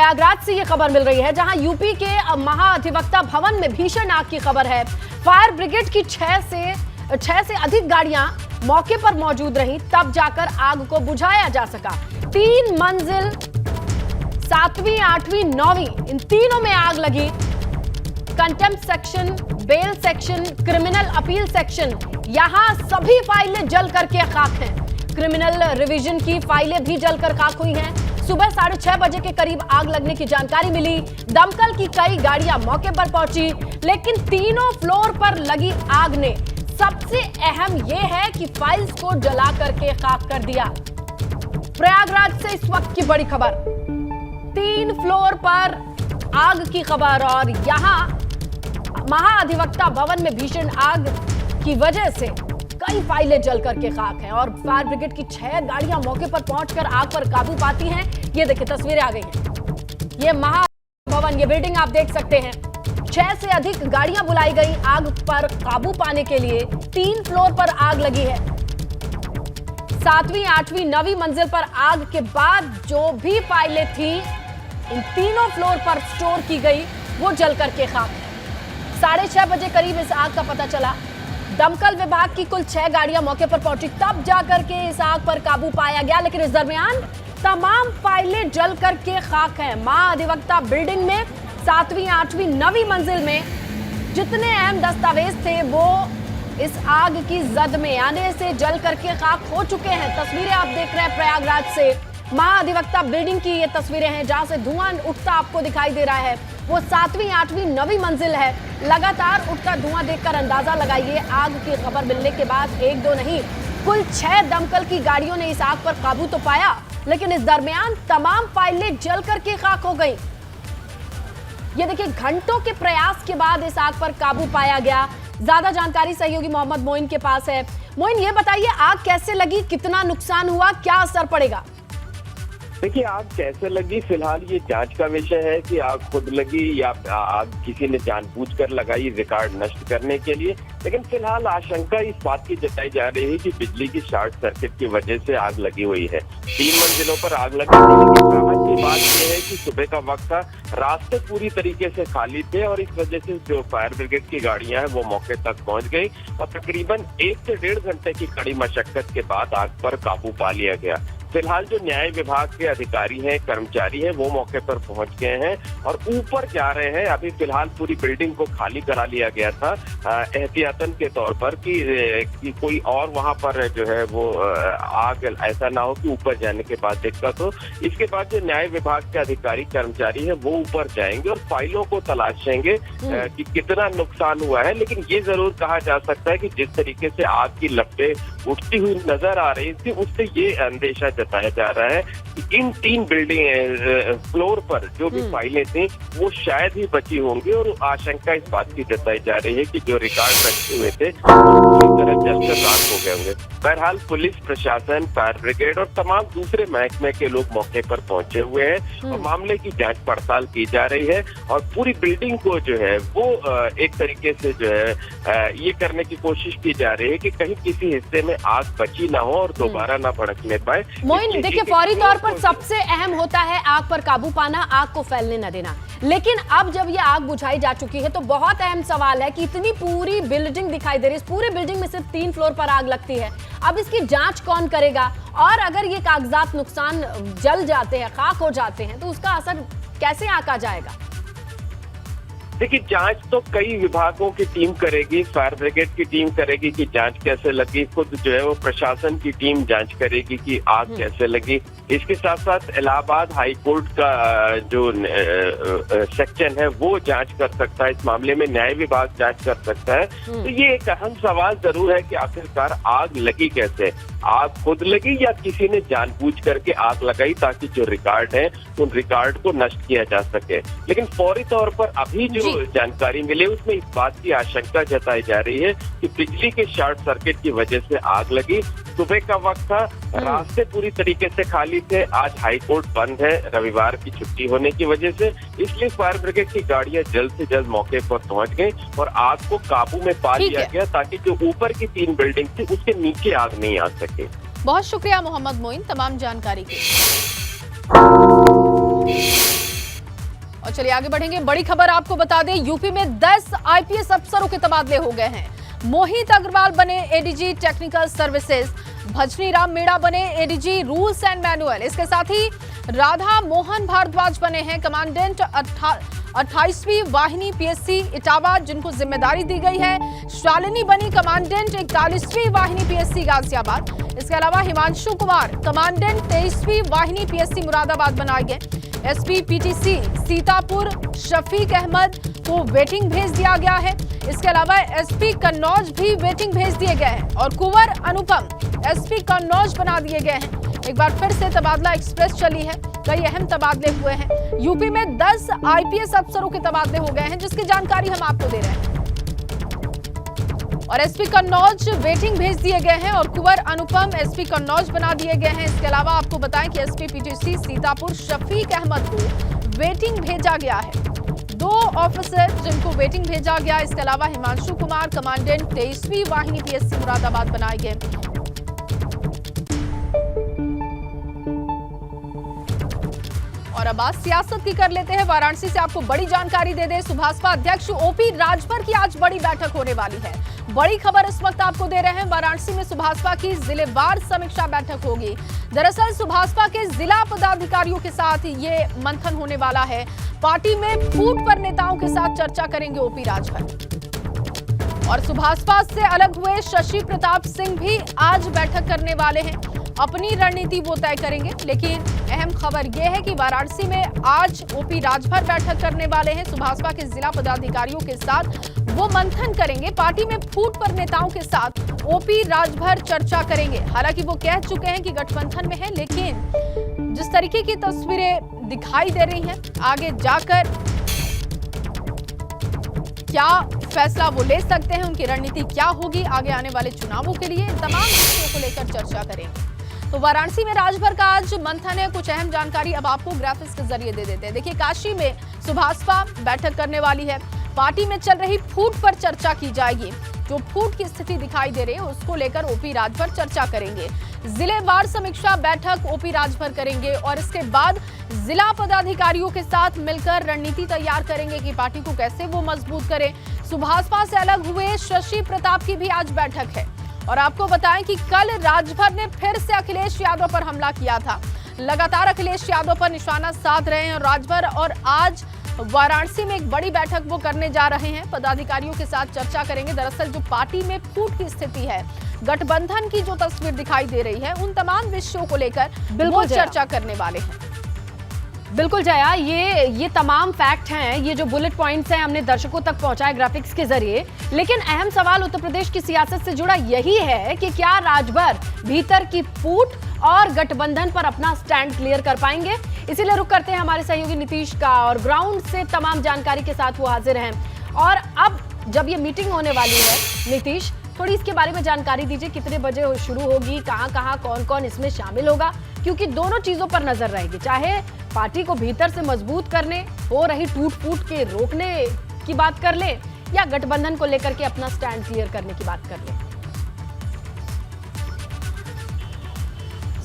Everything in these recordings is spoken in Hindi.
प्रयागराज से ये खबर मिल रही है, जहां यूपी के महाधिवक्ता भवन में भीषण आग की खबर है। फायर ब्रिगेड की 6 से अधिक गाड़ियां मौके पर मौजूद रहीं, तब जाकर आग को बुझाया जा सका। 3 मंजिल 7वीं, 8वीं, 9वीं इन तीनों में आग लगी। Contempt section, bail section, criminal appeal section, यहां सभी फाइलें जल करके खाक हैं। क्रिमिनल रिवीजन की फाइलें भी जलकर खाक हुई हैं। सुबह 6:30 बजे के करीब आग लगने की जानकारी मिली। दमकल की कई गाड़ियां मौके पर पहुंची, लेकिन तीनों फ्लोर पर लगी आग ने सबसे अहम यह है कि फाइल्स को जला करके खाक कर दिया। प्रयागराज से इस वक्त की बड़ी खबर, 3 फ्लोर पर आग की खबर, और यहां महाधिवक्ता भवन में भीषण आग की वजह से कई फाइलें जल करके खाक हैं और फायर ब्रिगेड की 6 गाड़ियां मौके पर पहुंचकर आग पर काबू पाती हैं। ये देखिए तस्वीरें आ गई हैं। ये महाभवन, ये बिल्डिंग आप देख सकते हैं। 6 से अधिक गाड़ियां बुलाई गई आग पर काबू पाने के लिए। 3 फ्लोर पर आग लगी है। 7वीं, 8वीं, 9वीं मंजिल पर आग के बाद जो भी फाइलें थी इन तीनों फ्लोर पर स्टोर की गई, वो जल करके खाक है। 6:30 बजे करीब इस आग का पता चला। दमकल विभाग की कुल 6 गाड़ियां मौके पर पहुंची, तब जाकर के इस आग पर काबू पाया गया। लेकिन इस दरमियान तमाम फाइलें जल करके खाक हैं। महाधिवक्ता बिल्डिंग में 7वीं, 8वीं, 9वीं मंजिल में जितने अहम दस्तावेज थे वो इस आग की जद में आने से जल करके खाक हो चुके हैं। तस्वीरें आप देख रहे हैं प्रयागराज से। महाधिवक्ता बिल्डिंग की ये तस्वीरें हैं, जहां से धुआं उठता आपको दिखाई दे रहा है। वो 7वीं, 8वीं, 9वीं मंजिल है। लगातार उठता धुआं देखकर अंदाजा लगाइए, आग की खबर मिलने के बाद 1-2 नहीं, कुल 6 दमकल की गाड़ियों ने इस आग पर काबू तो पाया, लेकिन इस दरमियान तमाम फाइलें जल करके खाक हो गई। ये देखिए, घंटों के प्रयास के बाद इस आग पर काबू पाया गया। ज्यादा जानकारी सहयोगी मोहम्मद मोइन के पास है। मोइन, ये बताइए, आग कैसे लगी, कितना नुकसान हुआ, क्या असर पड़ेगा? देखिए, आग कैसे लगी फिलहाल ये जांच का विषय है कि आग खुद लगी या आग किसी ने जानबूझकर लगाई रिकॉर्ड नष्ट करने के लिए। लेकिन फिलहाल आशंका इस बात की जताई जा रही है कि बिजली की शॉर्ट सर्किट की वजह से आग लगी हुई है। 3 मंजिलों पर आग लगी थी, लेकिन राहत की बात यह है कि सुबह का वक्त था, रास्ते पूरी तरीके से खाली थे और इस वजह से जो फायर ब्रिगेड की गाड़ियां हैं वो मौके तक पहुंच गई और तकरीबन 1 से 1.5 घंटे की कड़ी मशक्कत के बाद आग पर काबू पा लिया गया। फिलहाल जो न्याय विभाग के अधिकारी हैं, कर्मचारी हैं, वो मौके पर पहुंच गए हैं और ऊपर जा रहे हैं। अभी फिलहाल पूरी बिल्डिंग को खाली करा लिया गया था एहतियातन के तौर पर कि कोई और वहां पर जो है वो आग ऐसा ना हो कि ऊपर जाने के बाद दिक्कत हो। इसके बाद जो न्याय विभाग के अधिकारी कर्मचारी हैं वो ऊपर जाएंगे और फाइलों को तलाशेंगे कि कितना नुकसान हुआ है। लेकिन ये जरूर कहा जा सकता है कि जिस तरीके से आग की लपटें उठती हुई नजर आ रही थी, उससे ये अंदेशा जताया जा रहा है कि इन 3 बिल्डिंग फ्लोर पर जो भी फाइलें थी वो शायद ही बची होंगी और आशंका इस बात की जताई जा रही है कि जो रिकॉर्ड रखे हुए थे वो पूरी तरह जलकर राख हो गए होंगे। बहरहाल पुलिस प्रशासन, फायर ब्रिगेड और तमाम दूसरे महकमे के लोग मौके पर पहुंचे हुए हैं और मामले की जांच पड़ताल की जा रही है और पूरी बिल्डिंग को जो है वो एक तरीके से जो है ये करने की कोशिश की जा रही है कि कहीं किसी हिस्से में आग बची ना हो और दोबारा ना भड़कने पाए। मोइन, देखिए, फौरी तौर पर सबसे अहम होता है आग पर काबू पाना, आग को फैलने न देना। लेकिन अब जब ये आग बुझाई जा चुकी है तो बहुत अहम सवाल है कि इतनी पूरी बिल्डिंग दिखाई दे रही है, इस पूरी बिल्डिंग में सिर्फ 3 फ्लोर पर आग लगती है। अब इसकी जांच कौन करेगा? और अगर ये कागजात नुकसान जल जाते हैं, खाक हो जाते हैं, तो उसका असर कैसे आंका जाएगा? देखिए, जांच तो कई विभागों की टीम करेगी। फायर ब्रिगेड की टीम करेगी कि जांच कैसे लगी, खुद जो है वो प्रशासन की टीम जांच करेगी कि आग कैसे लगी। इसके साथ साथ इलाहाबाद हाई कोर्ट का जो सेक्शन है वो जांच कर सकता है। इस मामले में न्याय विभाग जांच कर सकता है। तो ये एक अहम सवाल जरूर है कि आखिरकार आग लगी कैसे, आग खुद लगी या किसी ने जानबूझ करके आग लगाई ताकि जो रिकॉर्ड है उन रिकॉर्ड को नष्ट किया जा सके। लेकिन फौरी तौर पर अभी जो जानकारी मिले उसमें इस बात की आशंका जताई जा रही है कि बिजली के शॉर्ट सर्किट की वजह से आग लगी। सुबह का वक्त था, रास्ते पूरी तरीके से खाली थे। आज हाई कोर्ट बंद है रविवार की छुट्टी होने की वजह से, इसलिए फायर ब्रिगेड की गाड़ियां जल्द से जल्द मौके पर पहुंच गई और आग को काबू में पा लिया गया ताकि जो ऊपर की 3 बिल्डिंग थी उसके नीचे आग नहीं आ सके। बहुत शुक्रिया मोहम्मद मोइन तमाम जानकारी के लिए। चलिए आगे बढ़ेंगे। बड़ी खबर आपको बता दें, यूपी में 10 आईपीएस अफसरों के तबादले हो गए हैं। मोहित अग्रवाल बने एडीजी टेक्निकल सर्विसेज, भजनी राम मीणा बने एडीजी रूल्स एंड मैनुअल। इसके साथ ही राधा मोहन भारद्वाज बने हैं कमांडेंट 28वीं वाहिनी पीएससी इटावा, जिनको जिम्मेदारी दी गई है। शालिनी बनी कमांडेंट 41वीं वाहिनी पीएससी गाजियाबाद। इसके अलावा हिमांशु कुमार कमांडेंट 23वीं वाहिनी पीएससी मुरादाबाद बनाए गए। एसपी पीटीसी सीतापुर शफीक अहमद को वेटिंग भेज दिया गया है। इसके अलावा एसपी कन्नौज भी वेटिंग भेज दिए गए हैं और कुंवर अनुपम एसपी कन्नौज बना दिए गए हैं। एक बार फिर से तबादला एक्सप्रेस चली है, कई अहम तबादले हुए हैं। यूपी में 10 आईपीएस अफसरों के तबादले हो गए हैं, जिसकी जानकारी हम आपको दे रहे हैं। और एसपी कन्नौज वेटिंग भेज दिए गए हैं और कुंवर अनुपम एसपी कन्नौज बना दिए गए हैं। इसके अलावा आपको बताएं कि एसपी पीटीसी सीतापुर शफीक अहमद को वेटिंग भेजा गया है। 2 ऑफिसर जिनको वेटिंग भेजा गया। इसके अलावा हिमांशु कुमार कमांडेंट 23वीं वाहिनी पीएससी मुरादाबाद बनाए गए। और अब बात सियासत की कर लेते हैं। वाराणसी से आपको बड़ी जानकारी दे दें, सुभाषपा अध्यक्ष ओपी राजभर की आज बड़ी बैठक होने वाली है। बड़ी खबर इस वक्त आपको दे रहे हैं, वाराणसी में सुभाषपा की जिलेवार समीक्षा बैठक होगी। दरअसल सुभाषपा के जिला पदाधिकारियों के साथ ये मंथन होने वाला है। पार्टी में फूट पर नेताओं के साथ चर्चा करेंगे ओपी राजभर। और सुभाषपा से अलग हुए शशि प्रताप सिंह भी आज बैठक करने वाले हैं। अपनी रणनीति वो तय करेंगे, लेकिन अहम खबर यह है कि वाराणसी में आज ओपी राजभर बैठक करने वाले हैं। सुभाषपा के जिला पदाधिकारियों के साथ वो मंथन करेंगे। पार्टी में फूट पर नेताओं के साथ ओपी राजभर चर्चा करेंगे। हालांकि वो कह चुके हैं कि गठबंधन में है, लेकिन जिस तरीके की तस्वीरें दिखाई दे रही हैं, आगे जाकर क्या फैसला वो ले सकते हैं, उनकी रणनीति क्या होगी आगे आने वाले चुनावों के लिए, तमाम विषयों को लेकर चर्चा करेंगे। तो वाराणसी में राजभर का आज मंथन है। कुछ अहम जानकारी अब आपको ग्राफिक्स के जरिए दे देते हैं। देखिए, काशी में सुभाषपा बैठक करने वाली है। पार्टी में चल रही फूट पर चर्चा की जाएगी। जो फूट की स्थिति दिखाई दे रही है उसको लेकर ओपी राजभर चर्चा करेंगे। जिलेवार समीक्षा बैठक ओपी राजभर करेंगे और इसके बाद जिला पदाधिकारियों के साथ मिलकर रणनीति तैयार करेंगे कि पार्टी को कैसे वो मजबूत करें। सुभाषपा से अलग हुए शशि प्रताप की भी आज बैठक है। और आपको बताएं कि कल राजभर ने फिर से अखिलेश यादव पर हमला किया था। लगातार अखिलेश यादव पर निशाना साध रहे हैं राजभर, और आज वाराणसी में एक बड़ी बैठक वो करने जा रहे हैं। पदाधिकारियों के साथ चर्चा करेंगे। दरअसल जो पार्टी में फूट की स्थिति है, गठबंधन की जो तस्वीर दिखाई दे रही है, उन तमाम विषयों को लेकर वो चर्चा करने वाले हैं। बिल्कुल जया, ये तमाम फैक्ट हैं, ये जो बुलेट पॉइंट्स हैं हमने दर्शकों तक पहुंचाए ग्राफिक्स के जरिए। लेकिन अहम सवाल उत्तर प्रदेश की सियासत से जुड़ा यही है कि क्या राजभर भीतर की फूट और गठबंधन पर अपना स्टैंड क्लियर कर पाएंगे। इसीलिए रुक करते हैं हमारे सहयोगी नीतीश का, और ग्राउंड से तमाम जानकारी के साथ वो हाजिर हैं। और अब जब ये मीटिंग होने वाली है, नीतीश थोड़ी इसके बारे में जानकारी दीजिए। कितने बजे शुरू होगी, कहां कौन कौन इसमें शामिल होगा, क्योंकि दोनों चीजों पर नजर रहेगी। चाहे पार्टी को भीतर से मजबूत करने, हो रही टूट फूट के रोकने की बात कर ले, या गठबंधन को लेकर के अपना स्टैंड क्लियर करने की बात कर ले।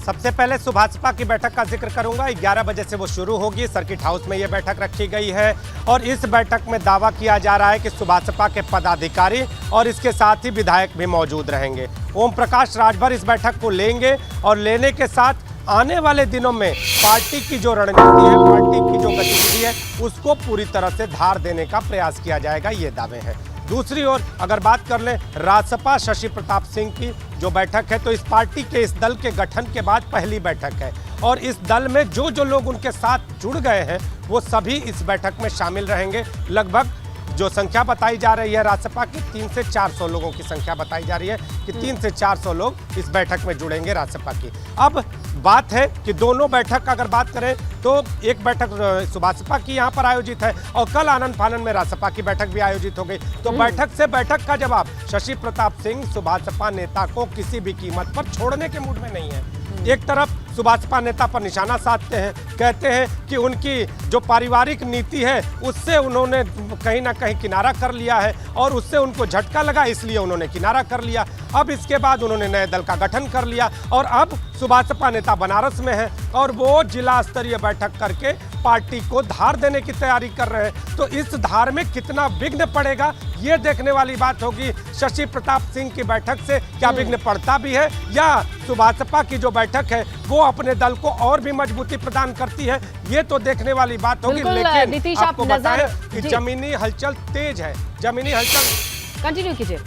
सबसे पहले सुभाषपा की बैठक का जिक्र करूंगा। 11 बजे से वो शुरू होगी। सर्किट हाउस में ये बैठक रखी गई है और इस बैठक में दावा किया जा रहा है कि सुभाषपा के पदाधिकारी और इसके साथ ही विधायक भी मौजूद रहेंगे। ओम प्रकाश राजभर इस बैठक को लेंगे और लेने के साथ आने वाले दिनों में पार्टी की जो रणनीति है, पार्टी की जो गतिविधि है, उसको पूरी तरह से धार देने का प्रयास किया जाएगा, ये दावे हैं। दूसरी ओर अगर बात कर लें रासपा शशि प्रताप सिंह की जो बैठक है, तो इस पार्टी के इस दल के गठन के बाद पहली बैठक है और इस दल में जो लोग उनके साथ जुड़ गए हैं वो सभी इस बैठक में शामिल रहेंगे। लगभग जो संख्या बताई जा रही है रासपा की 300 से 400 लोगों की संख्या बताई जा रही है कि 300 से 400 लोग इस बैठक में जुड़ेंगे रासपा की। अब बात है कि दोनों बैठक अगर बात करें तो एक बैठक सुभाषपा की यहाँ पर आयोजित है और कल आनंद फानन में रासपा की बैठक भी आयोजित हो गई। तो बैठक से बैठक का जवाब शशि प्रताप सिंह सुभाषपा नेता को किसी भी कीमत पर छोड़ने के मूड में नहीं है। एक तरफ सुभाषपा नेता पर निशाना साधते हैं, कहते हैं कि उनकी जो पारिवारिक नीति है उससे उन्होंने कहीं ना कहीं किनारा कर लिया है और उससे उनको झटका लगा, इसलिए उन्होंने किनारा कर लिया। अब इसके बाद उन्होंने नए दल का गठन कर लिया और अब सुभाषपा नेता बनारस में है और वो जिला स्तरीय बैठक करके पार्टी को धार देने की तैयारी कर रहे हैं। तो इस धार में कितना विघ्न पड़ेगा ये देखने वाली बात होगी। शशि प्रताप सिंह की बैठक से क्या विघ्न पड़ता भी है या सुभाषपा की जो बैठक है वो अपने दल को और भी मजबूती प्रदान करती है, ये तो देखने वाली बात होगी। लेकिन नीतीश, आपको आप बताएं नजर- कि जी। जमीनी हलचल तेज है। जमीनी हलचल कंटिन्यू कीजिए।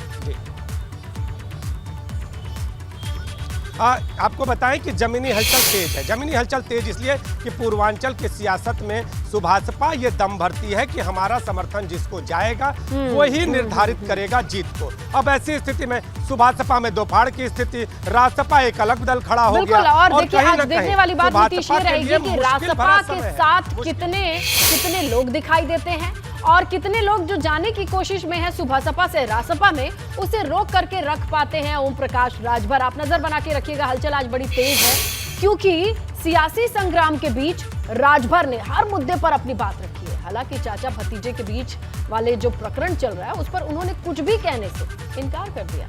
आपको बताएं कि जमीनी हलचल तेज है। जमीनी हलचल तेज इसलिए कि पूर्वांचल की सियासत में सुभाषपा ये दम भरती है कि हमारा समर्थन जिसको जाएगा वही निर्धारित करेगा जीत को। अब ऐसी स्थिति में सुभाषपा में दो फाड़ की स्थिति, रासपा एक अलग दल खड़ा हो गया। बिल्कुल, और देखिए कहीं आज न देखने कहीं वाली बात नीतीश ये सुभाषपा के रहेगी लिए कि मुश्किल रासपा भरा के समय है। साथ कितने लोग दिखाई देते हैं और कितने लोग जो जाने की कोशिश में है सुभाषपा से रासपा में, उसे रोक करके रख पाते हैं ओम प्रकाश राजभर। आप नजर बना के रखिएगा, हलचल आज बड़ी तेज है क्योंकि सियासी संग्राम के बीच राजभर ने हर मुद्दे पर अपनी बात रखी है। हालांकि चाचा भतीजे के बीच वाले जो प्रकरण चल रहा है उस पर उन्होंने कुछ भी कहने से इनकार कर दिया।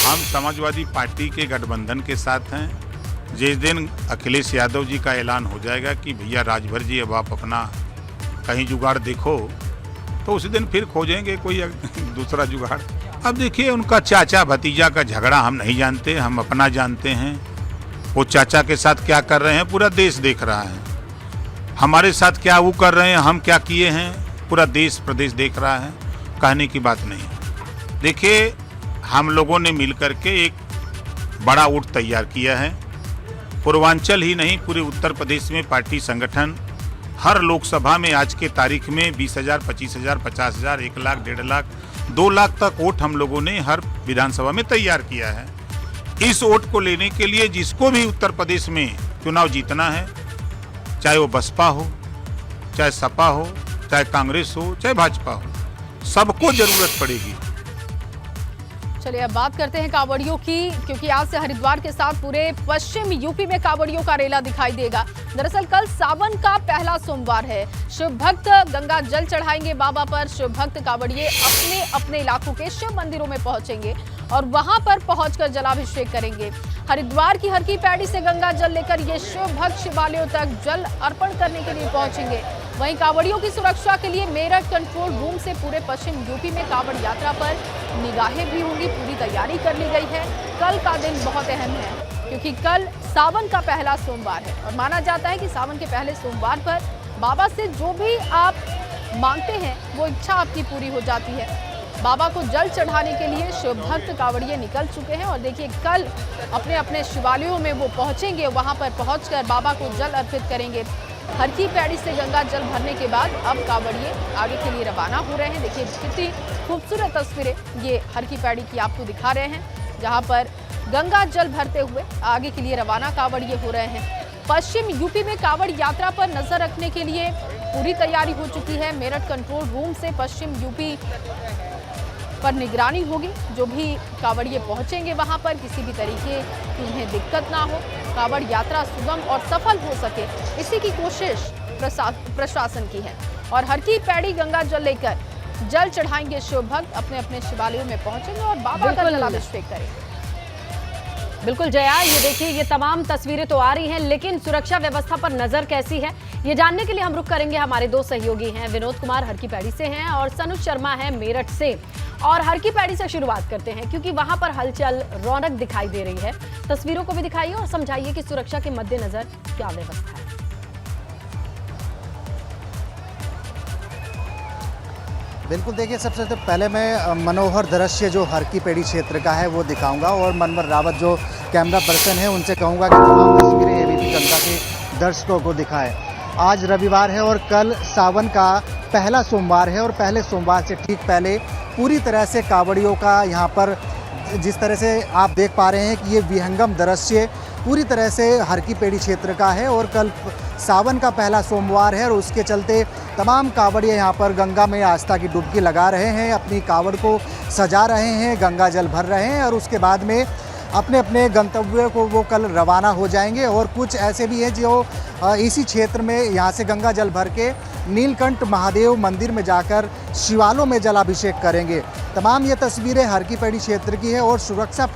हम समाजवादी पार्टी के गठबंधन के साथ हैं। जिस दिन अखिलेश यादव जी का ऐलान हो जाएगा कि भैया राजभर जी अब आप अपना कहीं जुगाड़ देखो, तो उसी दिन फिर खोजेंगे कोई दूसरा जुगाड़। अब देखिए, उनका चाचा भतीजा का झगड़ा हम नहीं जानते, हम अपना जानते हैं। वो चाचा के साथ क्या कर रहे हैं पूरा देश देख रहा है, हमारे साथ क्या वो कर रहे हैं, हम क्या किए हैं पूरा देश प्रदेश देख रहा है। कहने की बात नहीं। देखिए, हम लोगों ने मिलकर के एक बड़ा ऊट तैयार किया है। पूर्वांचल ही नहीं, पूरे उत्तर प्रदेश में पार्टी संगठन हर लोकसभा में आज के तारीख में 20,000, 25,000, 50,000, 1 लाख, 1.5 लाख, 2 लाख तक वोट हम लोगों ने हर विधानसभा में तैयार किया है। इस वोट को लेने के लिए जिसको भी उत्तर प्रदेश में चुनाव जीतना है, चाहे वो बसपा हो, चाहे सपा हो, चाहे कांग्रेस हो, चाहे भाजपा हो, सबको जरूरत पड़ेगी। चलिए अब बात करते हैं कांवड़ियों की, क्योंकि आज से हरिद्वार के साथ पूरे पश्चिम यूपी में कांवड़ियों का रेला दिखाई देगा। दरअसल कल सावन का पहला सोमवार है। शिव भक्त गंगा जल चढ़ाएंगे बाबा पर। शिव भक्त कांवड़िए अपने अपने इलाकों के शिव मंदिरों में पहुंचेंगे और वहां पर पहुंचकर जलाभिषेक करेंगे। हरिद्वार की हर की पैड़ी से गंगा जल लेकर ये शिव भक्त शिवालयों तक जल अर्पण करने के लिए पहुंचेंगे। वहीं कांवड़ियों की सुरक्षा के लिए मेरठ कंट्रोल रूम से पूरे पश्चिम यूपी में कांवड़ यात्रा पर निगाहें भी होंगी। पूरी तैयारी कर ली गई है। कल का दिन बहुत अहम है क्योंकि कल सावन का पहला सोमवार है और माना जाता है कि सावन के पहले सोमवार पर बाबा से जो भी आप मांगते हैं वो इच्छा आपकी पूरी हो जाती है। बाबा को जल चढ़ाने के लिए शिव भक्त कांवड़िए निकल चुके हैं और देखिए कल अपने अपने शिवालयों में वो पहुंचेंगे। वहां पर पहुंचकर बाबा को जल अर्पित करेंगे। हर की पैड़ी से गंगा जल भरने के बाद अब कांवड़िए आगे के लिए रवाना हो रहे हैं। देखिए कितनी खूबसूरत तस्वीरें ये हर की पैड़ी की आपको दिखा रहे हैं, जहां पर गंगा जल भरते हुए आगे के लिए रवाना कांवड़िए हो रहे हैं। पश्चिम यूपी में कांवड़ यात्रा पर नजर रखने के लिए पूरी तैयारी हो चुकी है। मेरठ कंट्रोल रूम से पश्चिम यूपी पर निगरानी होगी। जो भी कांवड़िए पहुंचेंगे वहां पर किसी भी तरीके की उन्हें दिक्कत ना हो, कांवड़ यात्रा सुगम और सफल हो सके, इसी की कोशिश प्रशासन की है। और हर की पैड़ी गंगा जल लेकर जल चढ़ाएंगे शिव भक्त, अपने अपने शिवालयों में पहुंचेंगे और बाबा का जलाभिषेक करेंगे। बिल्कुल जया, ये देखिए ये तमाम तस्वीरें तो आ रही हैं, लेकिन सुरक्षा व्यवस्था पर नजर कैसी है ये जानने के लिए हम रुक करेंगे। हमारे दो सहयोगी हैं, विनोद कुमार हर की पैड़ी से हैं और सनुज शर्मा है मेरठ से। और हर की पैड़ी से शुरुआत करते हैं क्योंकि वहां पर हलचल रौनक दिखाई दे रही है। तस्वीरों को भी दिखाइए और समझाइए कि सुरक्षा के मद्देनजर क्या व्यवस्था है। बिल्कुल, देखिए सबसे पहले मैं मनोहर दृश्य जो हर की पैड़ी क्षेत्र का है वो दिखाऊंगा और मनवर रावत जो कैमरा पर्सन है उनसे कहूंगा कि तमाम तस्वीरें एबीपी जनता के दर्शकों को दिखाएं। आज रविवार है और कल सावन का पहला सोमवार है और पहले सोमवार से ठीक पहले पूरी तरह से कांवड़ियों का यहाँ पर जिस तरह से आप देख पा रहे हैं कि ये विहंगम दृश्य पूरी तरह से हर की पैड़ी क्षेत्र का है और कल सावन का पहला सोमवार है और उसके चलते तमाम कांवड़िए यहाँ पर गंगा में आस्था की डुबकी लगा रहे हैं, अपनी कांवड़ को सजा रहे हैं, गंगा जल भर रहे हैं और उसके बाद में अपने अपने गंतव्य को वो कल रवाना हो जाएंगे। और कुछ ऐसे भी हैं जो इसी क्षेत्र में यहाँ से गंगा जल भर के नीलकंठ महादेव मंदिर में जाकर शिवालयों में जलाभिषेक करेंगे। तमाम ये तस्वीरें हर की पैड़ी क्षेत्र की है। और सुरक्षा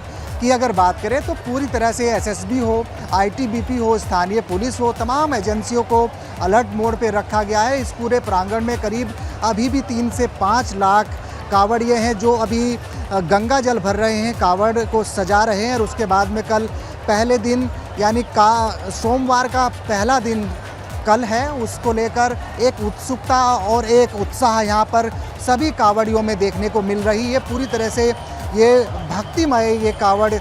की अगर बात करें तो पूरी तरह से एसएसबी हो, आईटीबीपी हो, स्थानीय पुलिस हो, तमाम एजेंसियों को अलर्ट मोड पे रखा गया है। इस पूरे प्रांगण में करीब अभी भी 3 से 5 लाख कावड़िए हैं जो अभी गंगा जल भर रहे हैं, कावड़ को सजा रहे हैं। और उसके बाद में कल पहले दिन यानी सोमवार का पहला दिन कल है, उसको लेकर एक उत्सुकता और एक उत्साह यहाँ पर सभी कावड़ियों में देखने को मिल रही है। पूरी तरह से ये भक्तिमय ये कावड़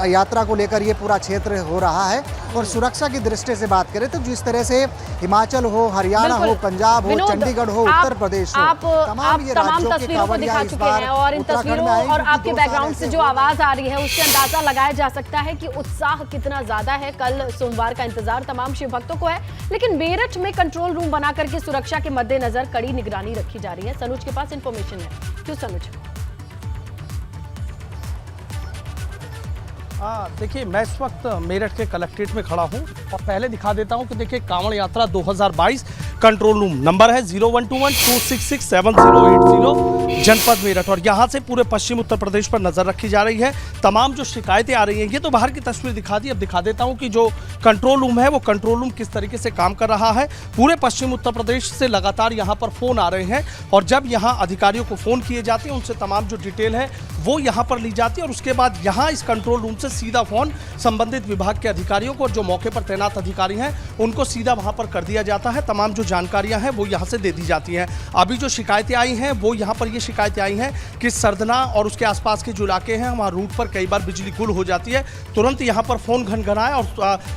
यात्रा को लेकर ये पूरा क्षेत्र हो रहा है। और सुरक्षा की दृष्टि से बात करें तो जिस तरह से हिमाचल हो, हरियाणा हो, पंजाब हो, चंडीगढ़ हो, उत्तर प्रदेश हो, आप तमाम तस्वीरों को दिखा चुके हैं और इन तस्वीरों और आपके बैकग्राउंड से जो आवाज आ रही है उससे अंदाजा लगाया जा सकता है कि उत्साह कितना ज्यादा है। कल सोमवार का इंतजार तमाम शिव भक्तों को है, लेकिन मेरठ में कंट्रोल रूम बना करके सुरक्षा के मद्देनजर कड़ी निगरानी रखी जा रही है। सनुज के पास इंफॉर्मेशन है। क्यों सनुज? देखिए, मैं इस वक्त मेरठ के कलेक्ट्रेट में खड़ा हूं और पहले दिखा देता हूं कि देखिए कांवड़ यात्रा 2022 कंट्रोल रूम नंबर है 0121-266-7080 जनपद मेरठ। और यहां से पूरे पश्चिम उत्तर प्रदेश पर नजर रखी जा रही है। तमाम जो शिकायतें आ रही हैं, ये तो बाहर की तस्वीर दिखा दी, अब दिखा देता हूं कि जो कंट्रोल रूम है वो कंट्रोल रूम किस तरीके से काम कर रहा है। पूरे पश्चिम उत्तर प्रदेश से लगातार यहाँ पर फोन आ रहे हैं और जब यहाँ अधिकारियों को फोन किए जाते हैं उनसे तमाम जो डिटेल है वो यहाँ पर ली जाती है और उसके बाद यहाँ इस कंट्रोल रूम से सीधा फोन संबंधित विभाग के अधिकारियों को और जो मौके पर तैनात अधिकारी हैं उनको सीधा वहाँ पर कर दिया जाता है। तमाम जो जानकारियाँ हैं वो यहाँ से दे दी जाती हैं। अभी जो शिकायतें आई हैं वो यहाँ पर ये शिकायतें आई हैं कि सरदना और उसके आसपास के जो इलाके हैं वहाँ रूट पर कई बार बिजली गुल हो जाती है। तुरंत यहाँ पर फोन घनघनाए और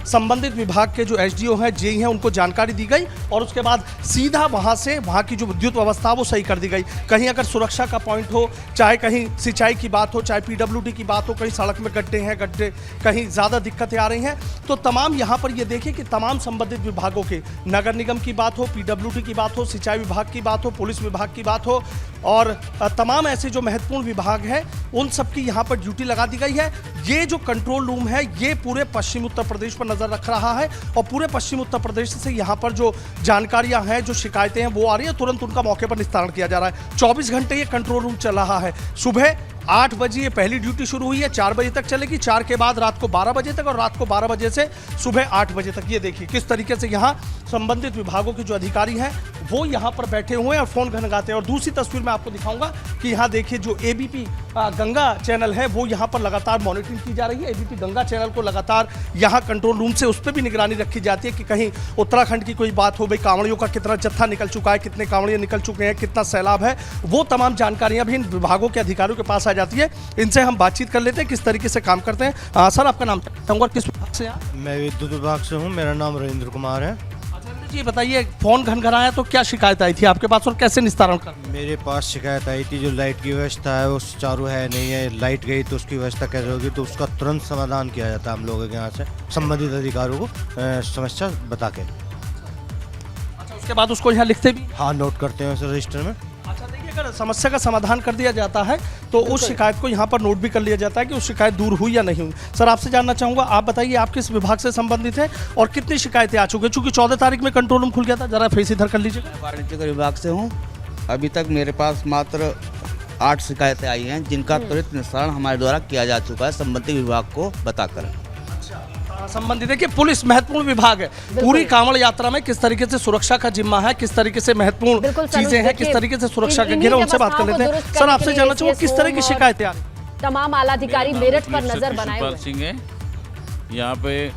संबंधित विभाग के जो एसडीओ हैं, जेई हैं, उनको जानकारी दी गई और उसके बाद सीधा वहाँ से वहाँ की जो विद्युत व्यवस्था वो सही कर दी गई। कहीं अगर सुरक्षा का पॉइंट हो, चाहे कहीं सिंचाई की बात हो, चाहे पीडब्ल्यूडी की बात हो, कहीं सड़क में गड्ढे हैं, कहीं ज़्यादा दिक्कतें आ रही हैं, तो तमाम यहाँ पर ये देखिए कि तमाम संबंधित विभागों के, नगर निगम की बात हो, पीडब्ल्यूडी की बात हो, सिंचाई विभाग की बात हो, पुलिस विभाग की बात हो और तमाम ऐसे जो महत्वपूर्ण विभाग हैं उन सब की यहाँ पर ड्यूटी लगा दी गई है। ये जो कंट्रोल रूम है ये पूरे पश्चिम उत्तर प्रदेश पर नजर रख रहा है और पूरे पश्चिम उत्तर प्रदेश से यहाँ पर जो जानकारियाँ हैं, जो शिकायतें हैं वो आ रही है, तुरंत उनका मौके पर निस्तारण किया जा रहा है। 24 घंटे ये कंट्रोल रूम चल रहा है। सुबह 8 बजे ये पहली ड्यूटी शुरू हुई है, 4 बजे तक चलेगी, 4 के बाद रात को 12 बजे तक और रात को 12 बजे से सुबह 8 बजे तक। ये देखिए किस तरीके से यहाँ संबंधित विभागों के जो अधिकारी हैं वो यहाँ पर बैठे हुए हैं और फोन घनघनाते हैं। और दूसरी तस्वीर मैं आपको दिखाऊंगा कि यहाँ देखिए जो एबीपी गंगा चैनल है वो यहाँ पर लगातार मॉनिटरिंग की जा रही है। एबीपी गंगा चैनल को लगातार यहाँ कंट्रोल रूम से उस पर भी निगरानी रखी जाती है कि कहीं उत्तराखंड की कोई बात हो, भाई कांवड़ियों का कितना जत्था निकल चुका है, कितने कांवड़िए निकल चुके हैं, कितना सैलाब है, वो तमाम जानकारियाँ भी इन विभागों के अधिकारियों के पास आ जाती है। इनसे हम बातचीत कर लेते हैं किस तरीके से काम करते हैं। सर, आपका नाम और किस विभाग से? मैं विद्युत विभाग से हूँ, मेरा नाम रविंद्र कुमार है। जी बताइए, फोन घनघनाया तो क्या शिकायत आई थी आपके पास और कैसे निस्तारण कर? मेरे पास शिकायत आई थी जो लाइट की व्यवस्था है वो सुचारू है नहीं है, लाइट गई तो उसकी व्यवस्था कैसे होगी, तो उसका तुरंत समाधान किया जाता है हम लोगों के यहाँ से संबंधित अधिकारियों को समस्या बता के। अच्छा, उसके बाद उसको यहाँ लिखते भी? हाँ, नोट करते हैं उस रजिस्टर में। अच्छा, देखिए अगर समस्या का समाधान कर दिया जाता है तो उस शिकायत को यहाँ पर नोट भी कर लिया जाता है कि उस शिकायत दूर हुई या नहीं हुई। सर, आपसे जानना चाहूँगा, आप बताइए आप किस विभाग से संबंधित हैं और कितनी शिकायतें आ चुकी हैं? चूँकि 14 तारीख में कंट्रोल रूम खुल गया था, जरा फेस इधर कर लीजिए। वाणिज्य विभाग से हूँ। अभी तक मेरे पास मात्र 8 शिकायतें आई हैं जिनका त्वरित निस्तारण हमारे द्वारा किया जा चुका है संबंधित विभाग को बताकर। संबंधित देखिए, पुलिस महत्वपूर्ण विभाग है। पूरी कांवड़ यात्रा में किस तरीके से सुरक्षा का जिम्मा है, किस तरीके से महत्वपूर्ण चीजें हैं, किस तरीके से सुरक्षा के घेरे, उनसे बात कर लेते हैं। सर, आपसे जानना चाहूँगा किस तरह की शिकायतें आ रही? तमाम आला अधिकारी मेरठ पर नजर बनाए हुए सिंह है। यहाँ पे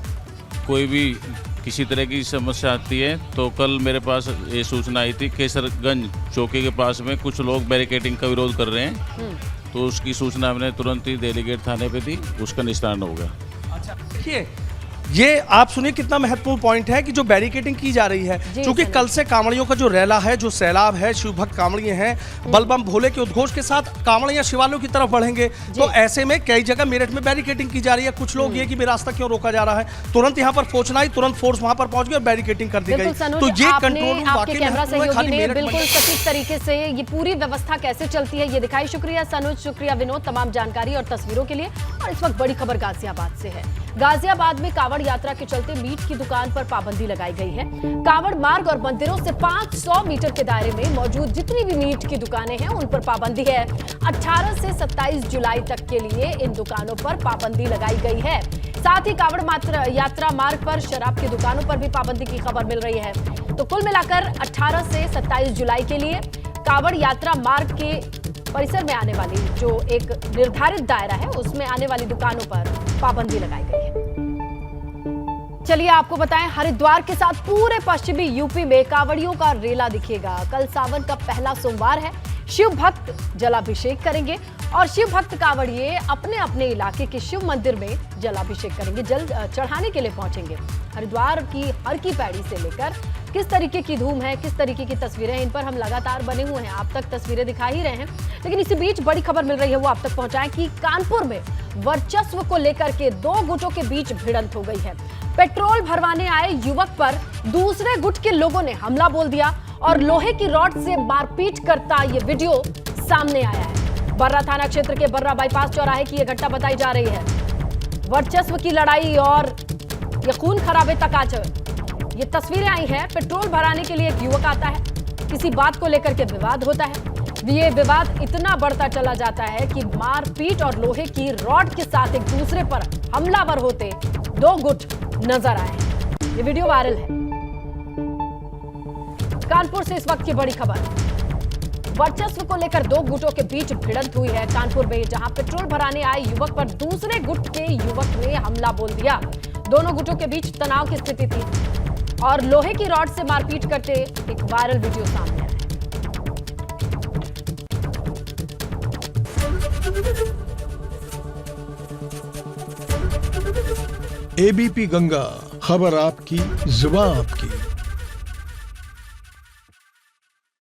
कोई भी किसी तरह की समस्या आती है तो कल मेरे पास ये सूचना आई थी केसरगंज चौकी के पास में कुछ लोग बैरिकेडिंग का विरोध कर रहे हैं, तो उसकी सूचना हमने तुरंत ही डेलीगेट थाने पे दी, उसका निस्तारण हो गया। अच्छा, देखिए ये आप सुनिए कितना महत्वपूर्ण पॉइंट है कि जो बैरिकेडिंग की जा रही है, क्योंकि कल से कांवड़ियों का जो रैला है, जो सैलाब है, शिव भक्त कांवड़िए हैं, बलबम भोले के उद्घोष के साथ कांवड़ियां शिवालयों की तरफ बढ़ेंगे। तो ऐसे में कई जगह मेरठ में बैरिकेडिंग की जा रही है। कुछ लोग ये कि भी रास्ता क्यों रोका जा रहा है, तुरंत यहाँ पर पहुंचना ही, तुरंत फोर्स वहां पर पहुंच गई और बैरिकेडिंग कर दी गई। तो ये कंट्रोल आपके कैमरा सहयोगी ने बिल्कुल सटीक तरीके से ये पूरी व्यवस्था कैसे चलती है ये दिखाई। शुक्रिया सनुज, शुक्रिया विनोद, तमाम जानकारी और तस्वीरों के लिए। और इस वक्त बड़ी खबर गाजियाबाद से है। गाजियाबाद में कांवड़ यात्रा के चलते मीट की दुकान पर पाबंदी लगाई गई है। कांवड़ मार्ग और मंदिरों से 500 मीटर के दायरे में मौजूद जितनी भी मीट की दुकानें हैं उन पर पाबंदी है। 18 से 27 जुलाई तक के लिए इन दुकानों पर पाबंदी लगाई गई है। साथ ही कांवड़ यात्रा मार्ग पर शराब की दुकानों पर भी पाबंदी की खबर मिल रही है। तो कुल मिलाकर 18 से 27 जुलाई के लिए कांवड़ यात्रा मार्ग के परिसर में आने वाली जो एक निर्धारित दायरा है उसमें आने वाली दुकानों पर पाबंदी लगाई गई है। चलिए आपको बताएं, हरिद्वार के साथ पूरे पश्चिमी यूपी में कांवड़ियों का रेला दिखेगा। कल सावन का पहला सोमवार है। शिव भक्त जलाभिषेक करेंगे और शिव भक्त कांवड़िए अपने अपने इलाके के शिव मंदिर में जलाभिषेक करेंगे, जल चढ़ाने के लिए पहुंचेंगे। हरिद्वार की हर की पैड़ी से लेकर किस तरीके की धूम है, किस तरीके की तस्वीरें हैं, इन पर हम लगातार बने हुए हैं, आप तक तस्वीरें दिखा ही रहे हैं। लेकिन इसी बीच बड़ी खबर मिल रही है, वो आप तक पहुंचाएं कि कानपुर में वर्चस्व को लेकर के दो गुटों के बीच भिड़ंत हो गई है। पेट्रोल भरवाने आए युवक पर दूसरे गुट के लोगों ने हमला बोल दिया और लोहे की रॉड से मारपीट करता ये वीडियो सामने आया है। बर्रा थाना क्षेत्र के बर्रा बाईपास चौराहे की यह घटना बताई जा रही है। वर्चस्व की लड़ाई और ये खून खराबे तक आ ये तस्वीरें आई हैं। पेट्रोल भराने के लिए एक युवक आता है, किसी बात को लेकर के विवाद होता है। ये विवाद इतना बढ़ता चला जाता है कि मारपीट और लोहे की रॉड के साथ एक दूसरे पर हमलावर होते दो गुट नजर आए हैं। ये वीडियो वायरल है। कानपुर से इस वक्त की बड़ी खबर, वर्चस्व को लेकर दो गुटों के बीच भिड़ंत हुई है कानपुर में, जहां पेट्रोल भराने आए युवक पर दूसरे गुट के युवक ने हमला बोल दिया। दोनों गुटों के बीच तनाव की स्थिति थी और लोहे की रॉड से मारपीट करते एक वायरल वीडियो सामने आया। एबीपी गंगा, खबर आपकी, जुबान आपकी।